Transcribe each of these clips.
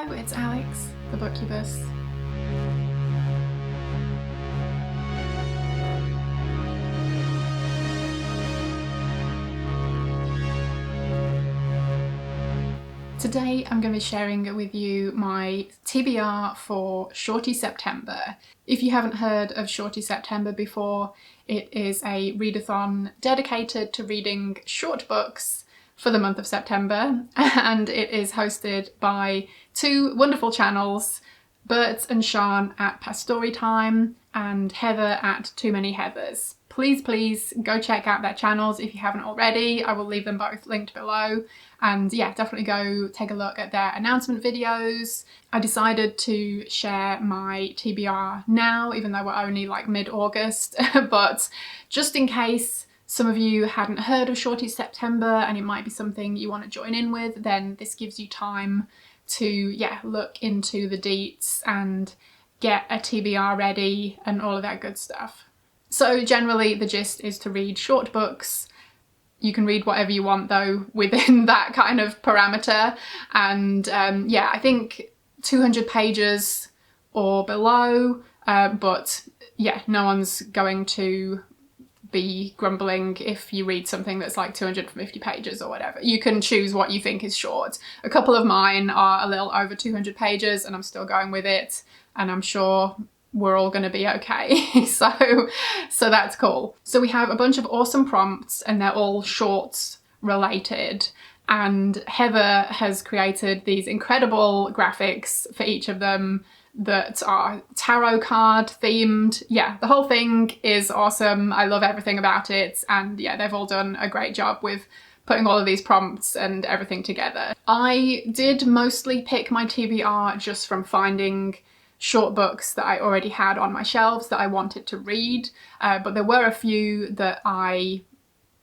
Hello, it's Alex, the Bookubus. Today I'm going to be sharing with you my TBR for Shorty September. If you haven't heard of Shorty September before, it is a readathon dedicated to reading short books for the month of September, and it is hosted by two wonderful channels, Bert and Sean at Past Storytime and Heather at Too Many Heathers. Please go check out their channels if you haven't already. I will leave them both linked below, and yeah, definitely go take a look at their announcement videos. I decided to share my TBR now, even though we're only like mid-August, but just in case some of you hadn't heard of Shorty September and it might be something you want to join in with, then this gives you time to look into the deets and get a TBR ready and all of that good stuff. So generally the gist is to read short books. You can read whatever you want though within that kind of parameter, and I think 200 pages or below, but yeah, no one's going to be grumbling if you read something that's like 250 pages or whatever. You can choose what you think is short. A couple of mine are a little over 200 pages and I'm still going with it, and I'm sure we're all going to be okay. so that's cool. So we have a bunch of awesome prompts and they're all shorts related, and Heather has created these incredible graphics for each of them that are tarot card themed. Yeah, the whole thing is awesome. I love everything about it, and yeah, they've all done a great job with putting all of these prompts and everything together. I did mostly pick my TBR just from finding short books that I already had on my shelves that I wanted to read, but there were a few that I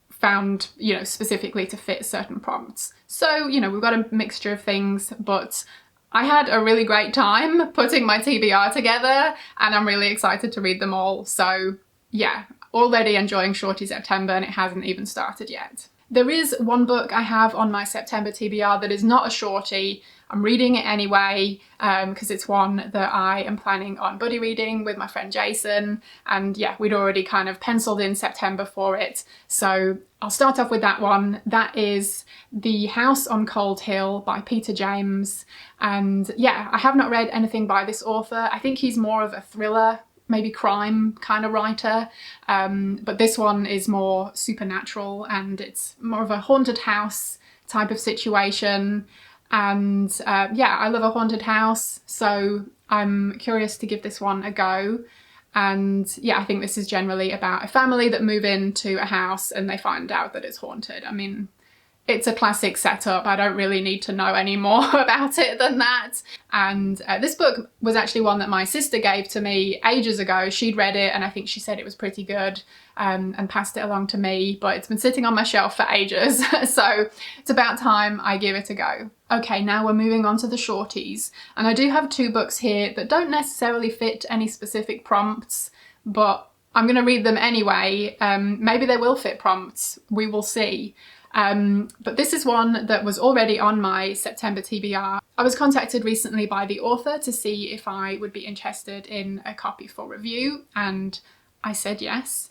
found, specifically to fit certain prompts. So, we've got a mixture of things, but I had a really great time putting my TBR together and I'm really excited to read them all. So yeah, already enjoying Shorty September and it hasn't even started yet. There is one book I have on my September TBR that is not a shorty. I'm reading it anyway because it's one that I am planning on buddy reading with my friend Jason, and yeah, we'd already kind of penciled in September for it. So I'll start off with that one. That is The House on Cold Hill by Peter James, and yeah, I have not read anything by this author. I think he's more of a thriller, maybe crime kind of writer, but this one is more supernatural and it's more of a haunted house type of situation. And I love a haunted house, so I'm curious to give this one a go. And yeah, I think this is generally about a family that move into a house and they find out that it's haunted. I mean, it's a classic setup. I don't really need to know any more about it than that. And this book was actually one that my sister gave to me ages ago. She'd read it and I think she said it was pretty good, and passed it along to me, but it's been sitting on my shelf for ages. So it's about time I give it a go. Okay, now we're moving on to the shorties. And I do have two books here that don't necessarily fit any specific prompts, but I'm going to read them anyway. Maybe they will fit prompts. We will see. But this is one that was already on my September TBR. I was contacted recently by the author to see if I would be interested in a copy for review, and I said yes.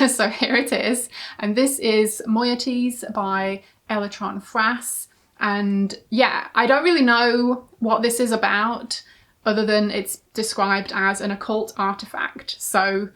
So here it is. And this is Moieties by Elatron Frass. And yeah, I don't really know what this is about other than it's described as an occult artifact. So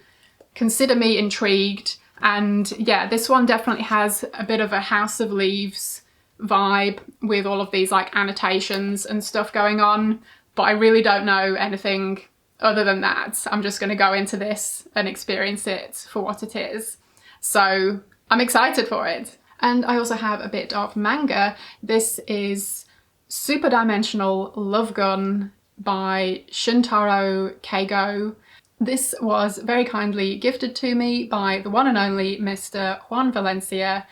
consider me intrigued. And yeah, this one definitely has a bit of a House of Leaves vibe with all of these like annotations and stuff going on, but I really don't know anything other than that. I'm just going to go into this and experience it for what it is. So I'm excited for it. And I also have a bit of manga. This is Super Dimensional Love Gun by Shuntaro Keigo. This was very kindly gifted to me by the one and only Mr. Juan Valencia.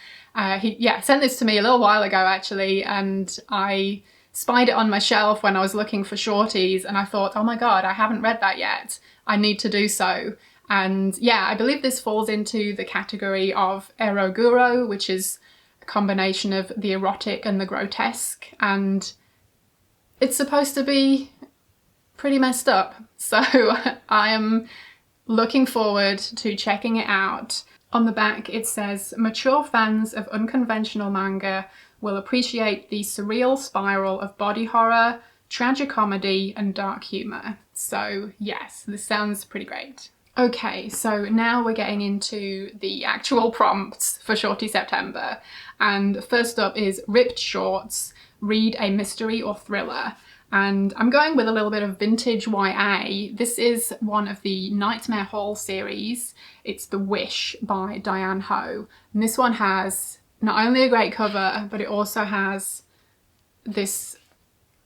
He sent this to me a little while ago actually, and I spied it on my shelf when I was looking for shorties and I thought, oh my god, I haven't read that yet. I need to do so. And yeah, I believe this falls into the category of eroguro, which is a combination of the erotic and the grotesque, and it's supposed to be pretty messed up. So I am looking forward to checking it out. On the back it says, mature fans of unconventional manga will appreciate the surreal spiral of body horror, tragicomedy and dark humour. So yes, this sounds pretty great. Okay, so now we're getting into the actual prompts for Shorty September. And first up is ripped shorts, read a mystery or thriller. And I'm going with a little bit of vintage YA. This is one of the Nightmare Hall series. It's The Wish by Diane Ho. And this one has not only a great cover, but it also has this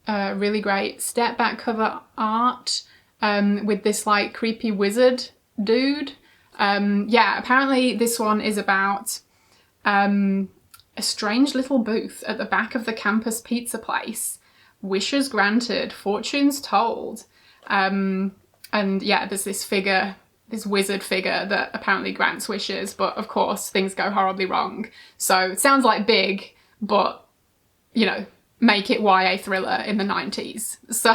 really great step back cover art with this like creepy wizard dude. Yeah, apparently this one is about a strange little booth at the back of the campus pizza place. Wishes granted, fortunes told. And yeah, there's this figure, this wizard figure that apparently grants wishes, but of course things go horribly wrong. So it sounds like big, but you know, make it YA thriller in the 90s. So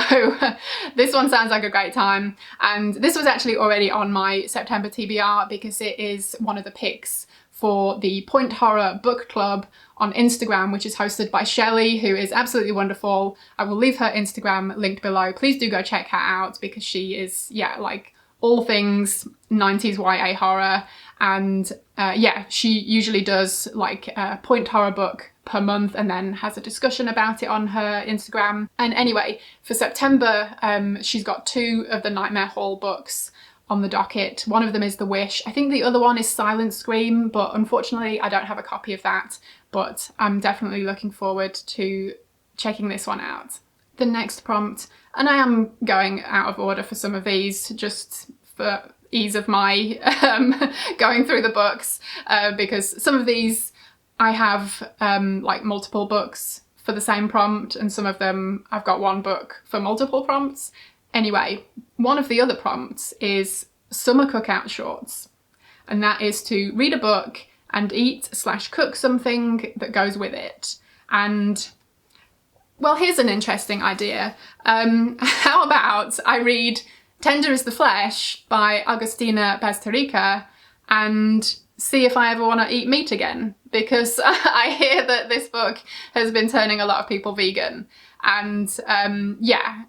this one sounds like a great time. And this was actually already on my September TBR because it is one of the picks for the Point Horror Book Club on Instagram, which is hosted by Shelley, who is absolutely wonderful. I will leave her Instagram linked below. Please do go check her out because she is, yeah, like all things 90s YA horror. And yeah, she usually does like a Point Horror book per month and then has a discussion about it on her Instagram. And anyway, for September, she's got 2 of the Nightmare Hall books on the docket. One of them is The Wish. I think the other one is Silent Scream, but unfortunately I don't have a copy of that, but I'm definitely looking forward to checking this one out. The next prompt, and I am going out of order for some of these just for ease of my going through the books, because some of these I have like multiple books for the same prompt, and some of them I've got one book for multiple prompts. Anyway, one of the other prompts is summer cookout shorts, and that is to read a book and eat/cook something that goes with it. And well, here's an interesting idea. How about I read Tender is the Flesh by Agustina Bazterrica and see if I ever want to eat meat again, because I hear that this book has been turning a lot of people vegan. And yeah,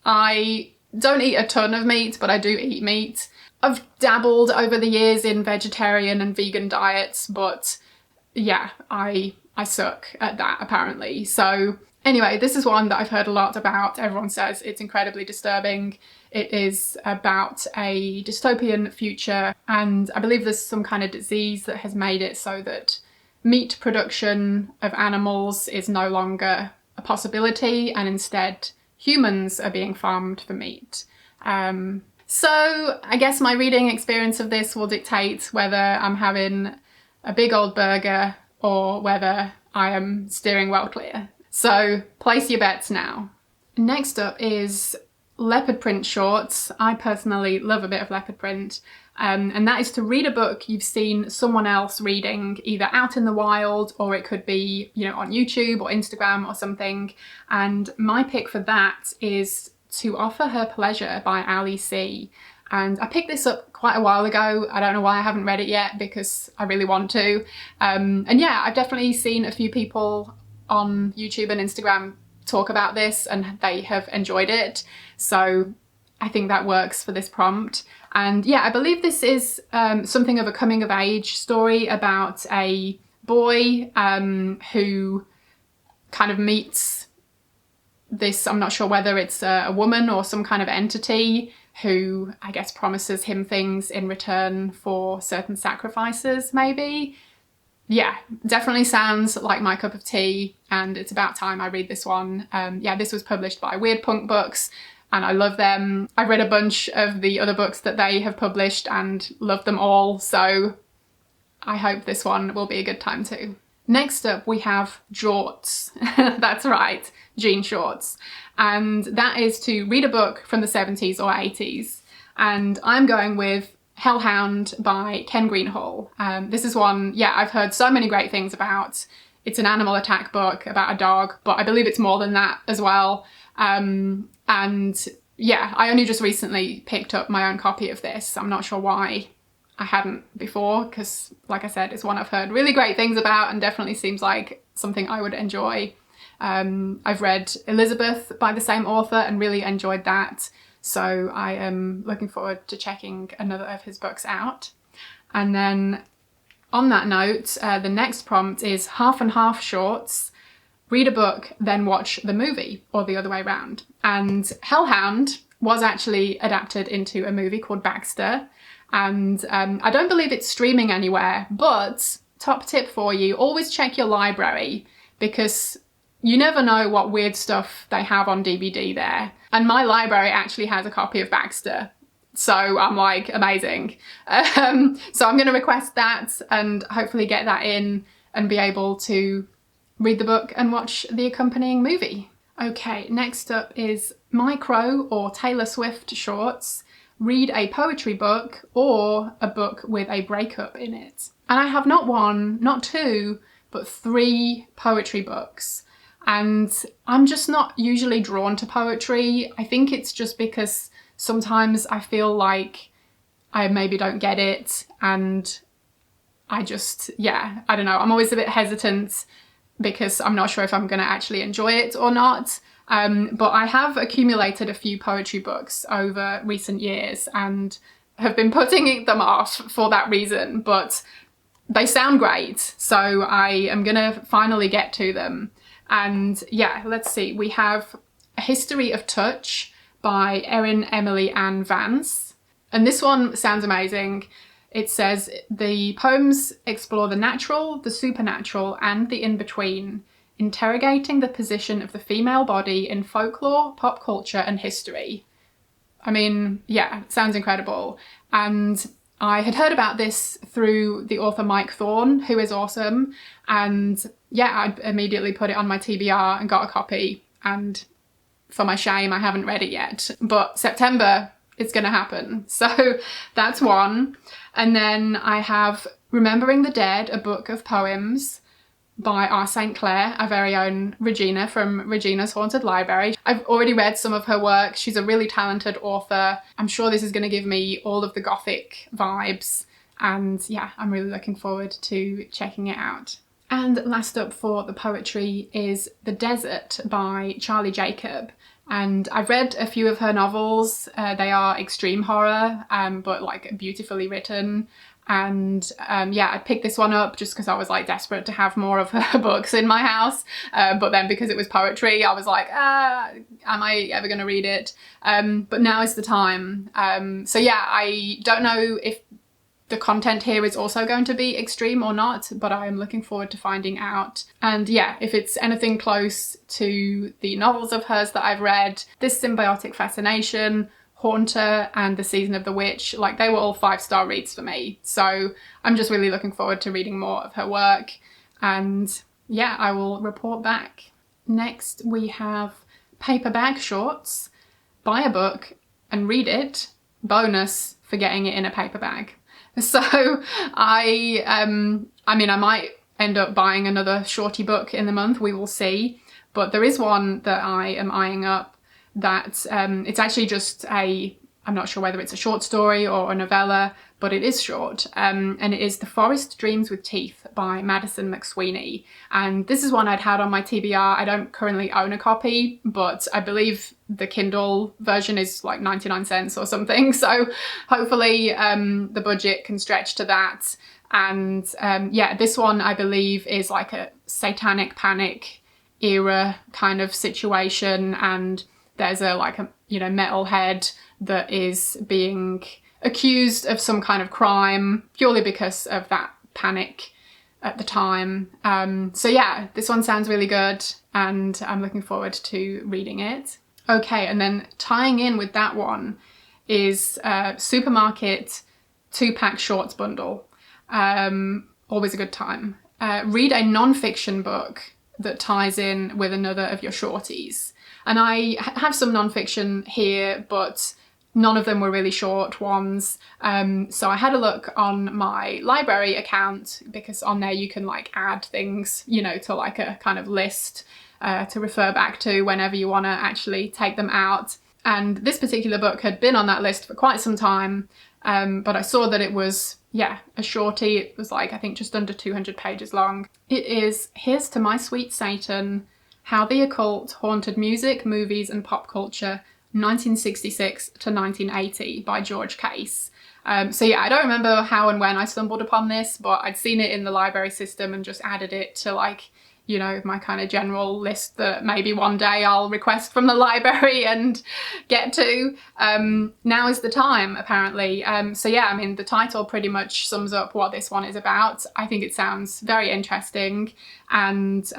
I don't eat a ton of meat, but I do eat meat. I've dabbled over the years in vegetarian and vegan diets, but yeah, I suck at that apparently. So anyway, this is one that I've heard a lot about. Everyone says it's incredibly disturbing. It is about a dystopian future, and I believe there's some kind of disease that has made it so that meat production of animals is no longer a possibility, and instead humans are being farmed for meat. So I guess my reading experience of this will dictate whether I'm having a big old burger or whether I am steering well clear. So place your bets now. Next up is leopard print shorts. I personally love a bit of leopard print, and that is to read a book you've seen someone else reading, either out in the wild or it could be, you know, on YouTube or Instagram or something. And my pick for that is To Offer Her Pleasure by Ali C. And I picked this up quite a while ago. I don't know why I haven't read it yet, because I really want to. And yeah, I've definitely seen a few people on YouTube and Instagram talk about this and they have enjoyed it. So I think that works for this prompt. And yeah, I believe this is something of a coming of age story about a boy who kind of meets this, I'm not sure whether it's a woman or some kind of entity who I guess promises him things in return for certain sacrifices, maybe. Yeah, definitely sounds like my cup of tea, and it's about time I read this one. Yeah, this was published by Weird Punk Books and I love them. I've read a bunch of the other books that they have published and loved them all, so I hope this one will be a good time too. Next up we have Jorts. That's right, jean shorts. And that is to read a book from the 70s or 80s. And I'm going with Hellhound by Ken Greenhall. This is one, yeah, I've heard so many great things about. It's an animal attack book about a dog, but I believe it's more than that as well. And yeah, I only just recently picked up my own copy of this. I'm not sure why I hadn't before, because like I said, it's one I've heard really great things about and definitely seems like something I would enjoy. I've read Elizabeth by the same author and really enjoyed that. So I am looking forward to checking another of his books out. And then on that note, the next prompt is half and half shorts. Read a book, then watch the movie, or the other way around. And Hellhound was actually adapted into a movie called Baxter. And I don't believe it's streaming anywhere, but top tip for you, always check your library, because you never know what weird stuff they have on DVD there. And my library actually has a copy of Baxter. So I'm like, amazing. So I'm going to request that and hopefully get that in and be able to read the book and watch the accompanying movie. Okay, next up is micro or Taylor Swift shorts. Read a poetry book or a book with a breakup in it. And I have not one, not two, but 3 poetry books. And I'm just not usually drawn to poetry. I think it's just because sometimes I feel like I maybe don't get it, and I just, yeah, I don't know. I'm always a bit hesitant because I'm not sure if I'm going to actually enjoy it or not. But I have accumulated a few poetry books over recent years and have been putting them off for that reason, but they sound great. So I am going to finally get to them. And yeah, let's see. We have A History of Touch by Erin Emily Ann Vance. And this one sounds amazing. It says, the poems explore the natural, the supernatural, and the in-between, interrogating the position of the female body in folklore, pop culture, and history. I mean, yeah, sounds incredible. And I had heard about this through the author Mike Thorne, who is awesome. And yeah, I immediately put it on my TBR and got a copy. And for my shame, I haven't read it yet. But September, it's going to happen. So that's one. And then I have Remembering the Dead, a book of poems by our St. Clair, our very own Regina from Regina's Haunted Library. I've already read some of her work. She's a really talented author. I'm sure this is going to give me all of the gothic vibes. And yeah, I'm really looking forward to checking it out. And last up for the poetry is The Desert by Charlie Jacob. And I've read a few of her novels. They are extreme horror, but like beautifully written. And yeah, I picked this one up just because I was like desperate to have more of her books in my house. But then because it was poetry, I was like, am I ever going to read it? But now is the time. So yeah, I don't know if the content here is also going to be extreme or not, but I am looking forward to finding out. And yeah, if it's anything close to the novels of hers that I've read, This Symbiotic Fascination, Haunter, and The Season of the Witch, like they were all 5-star reads for me. So I'm just really looking forward to reading more of her work. And yeah, I will report back. Next we have Paper Bag Shorts. Buy a book and read it. Bonus for getting it in a paper bag. So I mean, I might end up buying another Shorty book in the month, we will see. But there is one that I am eyeing up that it's actually just I'm not sure whether it's a short story or a novella, but it is short. And it is The Forest Dreams with Teeth by Madison McSweeney. And this is one I'd had on my TBR. I don't currently own a copy, but I believe the Kindle version is like 99 cents or something. So hopefully the budget can stretch to that. And yeah, this one I believe is like a satanic panic era kind of situation. And there's a metalhead that is being accused of some kind of crime purely because of that panic at the time. So yeah, this one sounds really good and I'm looking forward to reading it. Okay, and then tying in with that one is Supermarket 2-pack shorts bundle. Always a good time. Read a non-fiction book that ties in with another of your shorties. And I have some non-fiction here, but none of them were really short ones. So I had a look on my library account because on there you can like add things, you know, to like a kind of list to refer back to whenever you want to actually take them out. And this particular book had been on that list for quite some time, but I saw that it was, yeah, a shorty. It was like, I think just under 200 pages long. It is Here's to My Sweet Satan, How the Occult Haunted Music, Movies and Pop Culture, 1966 to 1980 by George Case. So yeah, I don't remember how and when I stumbled upon this, but I'd seen it in the library system and just added it to, like, you know, my kind of general list that maybe one day I'll request from the library and get to. Now is the time, apparently. So yeah, I mean, the title pretty much sums up what this one is about. I think it sounds very interesting, and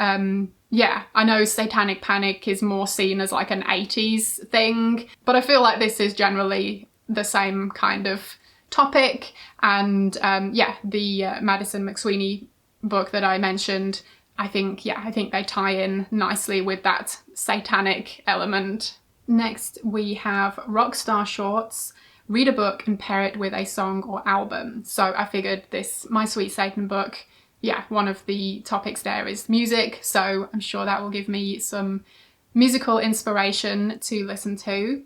yeah, I know Satanic Panic is more seen as like an 80s thing, but I feel like this is generally the same kind of topic. And yeah, the Madison McSweeney book that I mentioned, I think they tie in nicely with that satanic element. Next, we have Rockstar Shorts, Read a Book and Pair It with a Song or Album. So I figured this My Sweet Satan book, yeah, one of the topics there is music, so I'm sure that will give me some musical inspiration to listen to.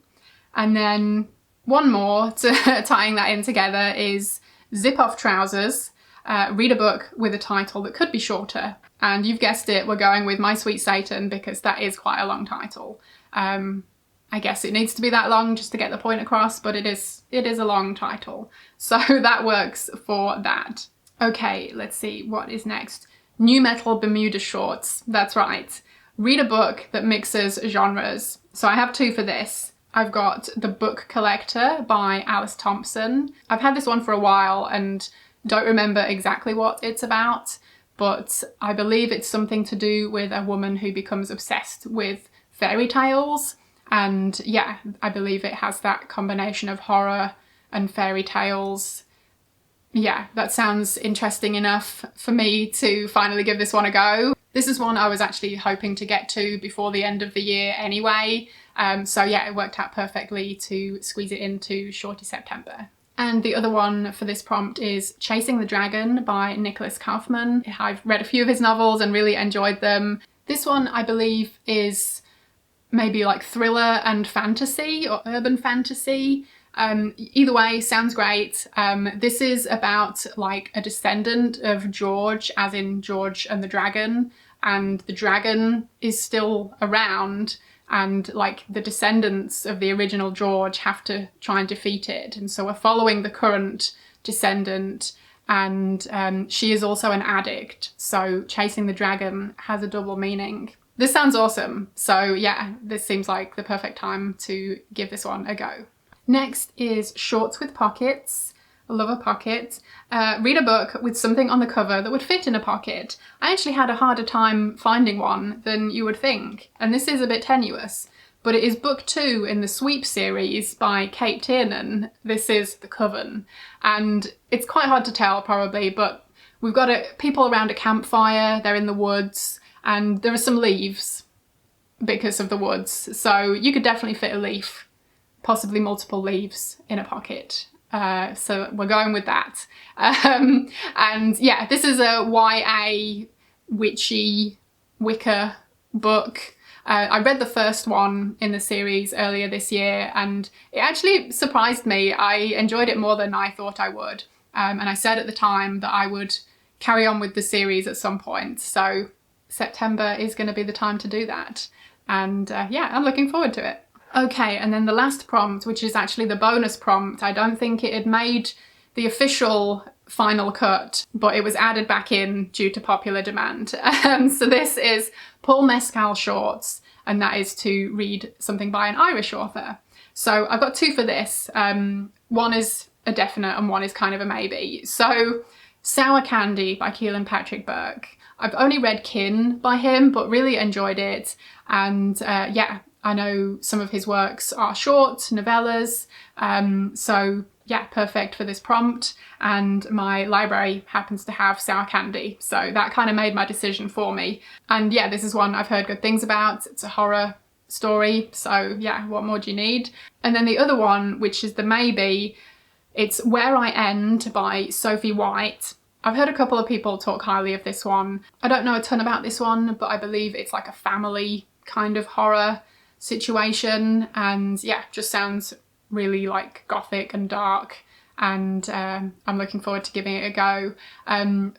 And then one more to tying that in together is Zip Off Trousers, read a book with a title that could be shorter. And you've guessed it, we're going with My Sweet Satan because that is quite a long title. I guess it needs to be that long just to get the point across, but it is a long title. So that works for that. Okay, let's see, what is next? New Metal Bermuda Shorts, that's right. Read a book that mixes genres. So I have two for this. I've got The Book Collector by Alice Thompson. I've had this one for a while and don't remember exactly what it's about, but I believe it's something to do with a woman who becomes obsessed with fairy tales. And yeah, I believe it has that combination of horror and fairy tales. Yeah, that sounds interesting enough for me to finally give this one a go. This is one I was actually hoping to get to before the end of the year anyway. So yeah, it worked out perfectly to squeeze it into Shorty September. And the other one for this prompt is Chasing the Dragon by Nicholas Kaufman. I've read a few of his novels and really enjoyed them. This one, I believe, is maybe like thriller and fantasy or urban fantasy. Either way, sounds great. This is about like a descendant of George, as in George and the Dragon, and the dragon is still around, and like the descendants of the original George have to try and defeat it. And so we're following the current descendant, and she is also an addict. So Chasing the Dragon has a double meaning. This sounds awesome. So yeah, this seems like the perfect time to give this one a go. Next is Shorts with Pockets. I love a pocket. Read a book with something on the cover that would fit in a pocket. I actually had a harder time finding one than you would think, and this is a bit tenuous, but it is book 2 in the Sweep series by Kate Tiernan. This is The Coven, and it's quite hard to tell probably, but we've got people around a campfire, they're in the woods, and there are some leaves because of the woods, so you could definitely fit a leaf, possibly multiple leaves, in a pocket. So we're going with that. And yeah, this is a YA witchy Wicca book. I read the first one in the series earlier this year and it actually surprised me. I enjoyed it more than I thought I would. And I said at the time that I would carry on with the series at some point. So September is going to be the time to do that. And yeah, I'm looking forward to it. Okay, and then the last prompt, which is actually the bonus prompt. I don't think it had made the official final cut, but it was added back in due to popular demand. So this is Paul Mescal Shorts, and that is to read something by an Irish author. So I've got two for this. One is a definite and one is kind of a maybe. So Sour Candy by Keelan Patrick Burke. I've only read Kin by him, but really enjoyed it. And yeah, I know some of his works are short novellas, so yeah, perfect for this prompt. And my library happens to have Sour Candy, so that kind of made my decision for me. And yeah, this is one I've heard good things about. It's a horror story, so yeah, what more do you need? And then the other one, which is the maybe, it's Where I End by Sophie White. I've heard a couple of people talk highly of this one. I don't know a ton about this one, but I believe it's like a family kind of horror situation, and yeah, just sounds really like gothic and dark, and I'm looking forward to giving it a go.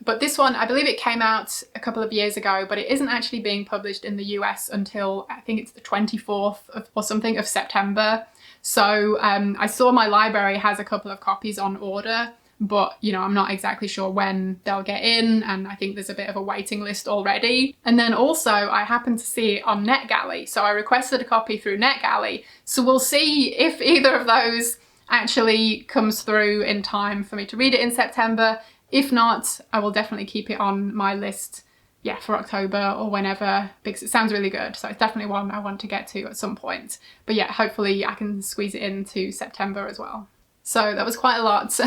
But this one, I believe it came out a couple of years ago, but it isn't actually being published in the US until I think it's the 24th or something of September. So I saw my library has a couple of copies on order, but you know, I'm not exactly sure when they'll get in, and I think there's a bit of a waiting list already. And then also I happened to see it on NetGalley, so I requested a copy through NetGalley. So we'll see if either of those actually comes through in time for me to read it in September. If not, I will definitely keep it on my list, yeah, for October or whenever, because it sounds really good. So it's definitely one I want to get to at some point. But yeah, hopefully I can squeeze it into September as well. So that was quite a lot,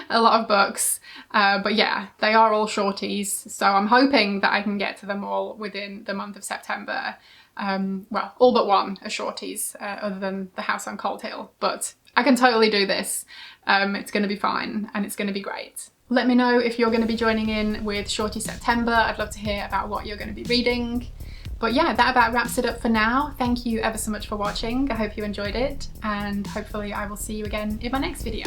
a lot of books, but yeah, they are all shorties, so I'm hoping that I can get to them all within the month of September. Well, all but one are shorties, other than The House on Cold Hill, but I can totally do this. It's going to be fine, and it's going to be great. Let me know if you're going to be joining in with Shorty September. I'd love to hear about what you're going to be reading. But yeah, that about wraps it up for now. Thank you ever so much for watching. I hope you enjoyed it, and hopefully I will see you again in my next video.